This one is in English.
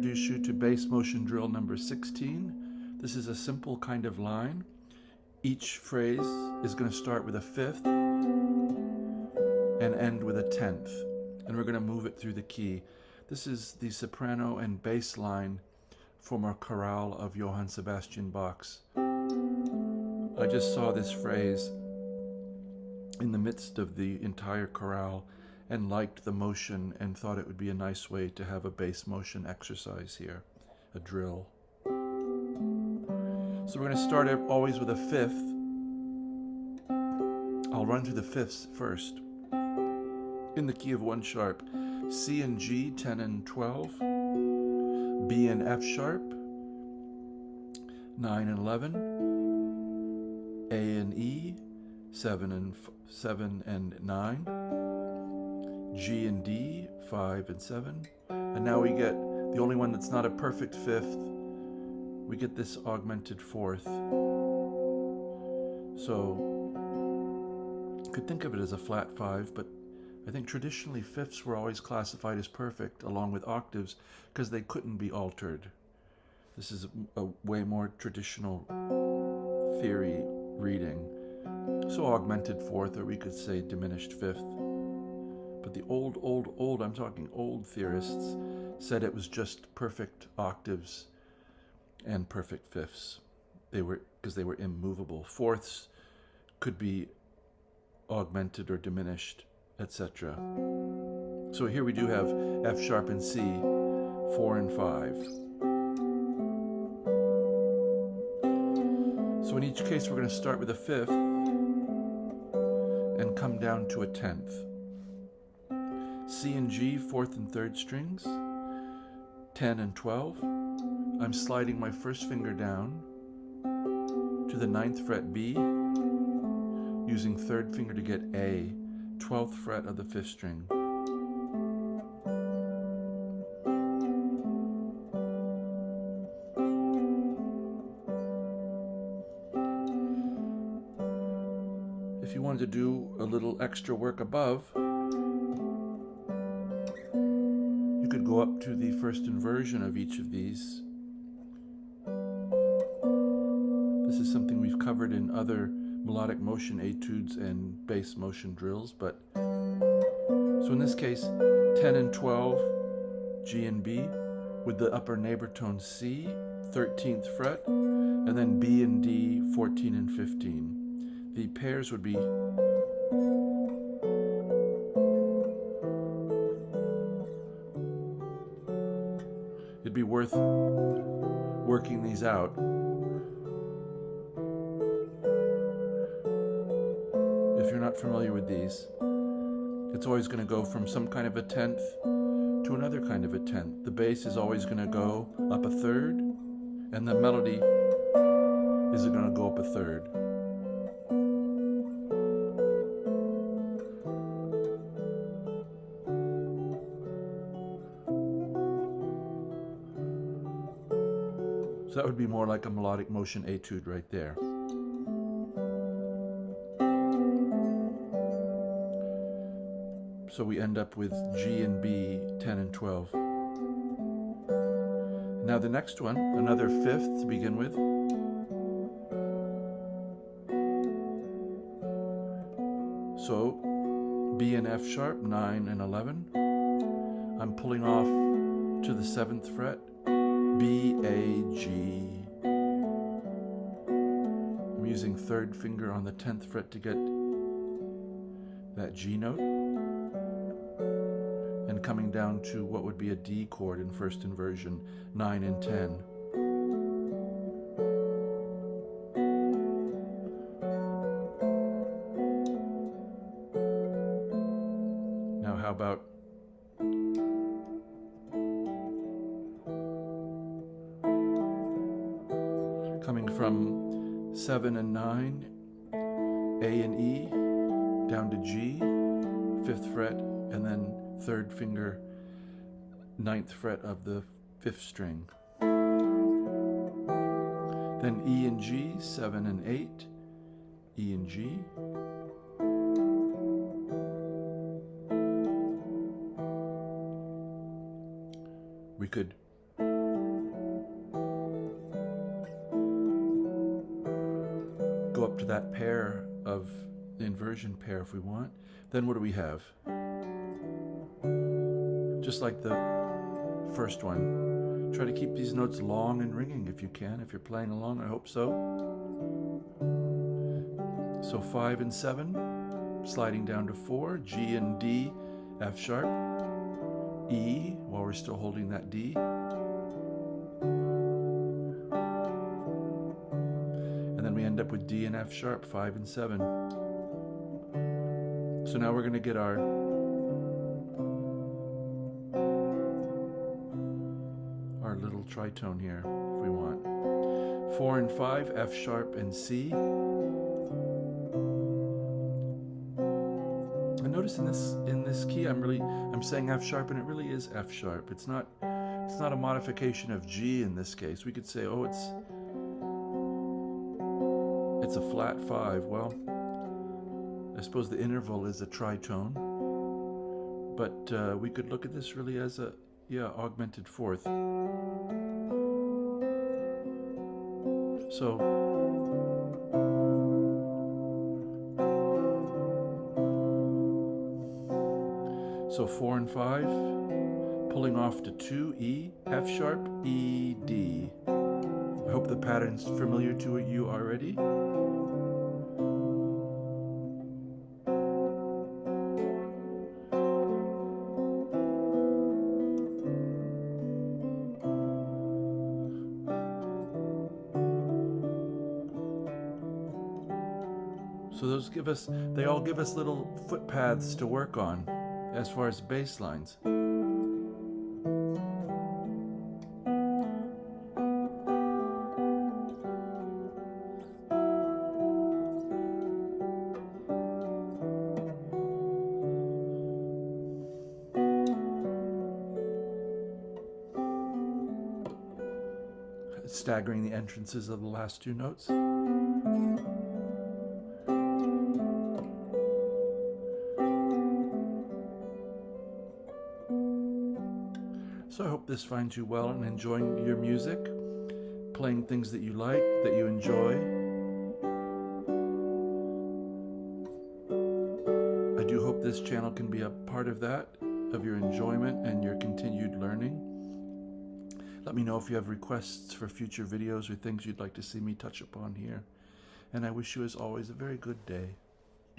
introduce you to bass motion drill number 16. This is a simple kind of line. Each phrase is going to start with a fifth and end with a tenth, and we're going to move it through the key. This is the soprano and bass line from our chorale of Johann Sebastian Bach's. I just saw this phrase in the midst of the entire chorale and liked the motion and thought it would be a nice way to have a bass motion exercise here, a drill. So we're going to start always with a fifth. I'll run through the fifths first. In the key of 1 sharp, C and G, 10 and 12, B and F sharp, 9 and 11, A and E, 7 and 9, G and D, 5 and 7, and now we get the only one that's not a perfect fifth. We get this augmented fourth. So you could think of it as a flat 5, but I think traditionally fifths were always classified as perfect along with octaves because they couldn't be altered. This is a way more traditional theory reading. So augmented fourth, or we could say diminished fifth. But the old, I'm talking old theorists said it was just perfect octaves and perfect fifths. Because they were immovable. Fourths could be augmented or diminished, etc. So here we do have F sharp and C, 4 and 5. So in each case we're going to start with a fifth and come down to a tenth. C and G, 4th and 3rd strings, 10 and 12. I'm sliding my first finger down to the 9th fret B, using 3rd finger to get A, 12th fret of the 5th string. If you wanted to do a little extra work above, you could go up to the first inversion of each of these. This is something we've covered in other melodic motion etudes and bass motion drills, but so in this case 10 and 12, G and B, with the upper neighbor tone C, 13th fret, and then B and D, 14 and 15. The pairs would be it'd be worth working these out. If you're not familiar with these, it's always going to go from some kind of a tenth to another kind of a tenth. The bass is always going to go up a third, and the melody is going to go up a third. So that would be more like a melodic motion etude right there. So we end up with G and B, 10 and 12. Now the next one, another fifth to begin with. So B and F sharp, 9 and 11. I'm pulling off to the 7th fret, B, A, G. I'm using 3rd finger on the 10th fret to get that G note, and coming down to what would be a D chord in first inversion, 9 and 10. Now how about coming from 7 and 9, A and E, down to G, 5th fret, and then 3rd finger, 9th fret of the 5th string. Then E and G, 7 and 8, E and G. We could go up to that pair of the inversion pair if we want. Then what do we have? Just like the first one. Try to keep these notes long and ringing if you can. If you're playing along, I hope so. So 5 and 7, sliding down to 4, G and D, F sharp, E, while we're still holding that D. And then we end up with D and F sharp, 5 and 7. So now we're going to get our little tritone here if we want. 4 and 5, F sharp and C. And notice in this key I'm saying F sharp, and it really is F sharp. It's not a modification of G in this case. We could say, oh, it's a flat 5. Well, I suppose the interval is a tritone, but we could look at this really as a augmented fourth. So 4 and 5, pulling off to 2, E, F sharp, E, D. I hope the pattern's familiar to you already. So they all give us little footpaths to work on as far as bass lines. Staggering the entrances of the last two notes. So I hope this finds you well and enjoying your music, playing things that you like, that you enjoy. I do hope this channel can be a part of that, of your enjoyment and your continued learning. Let me know if you have requests for future videos or things you'd like to see me touch upon here. And I wish you, as always, a very good day.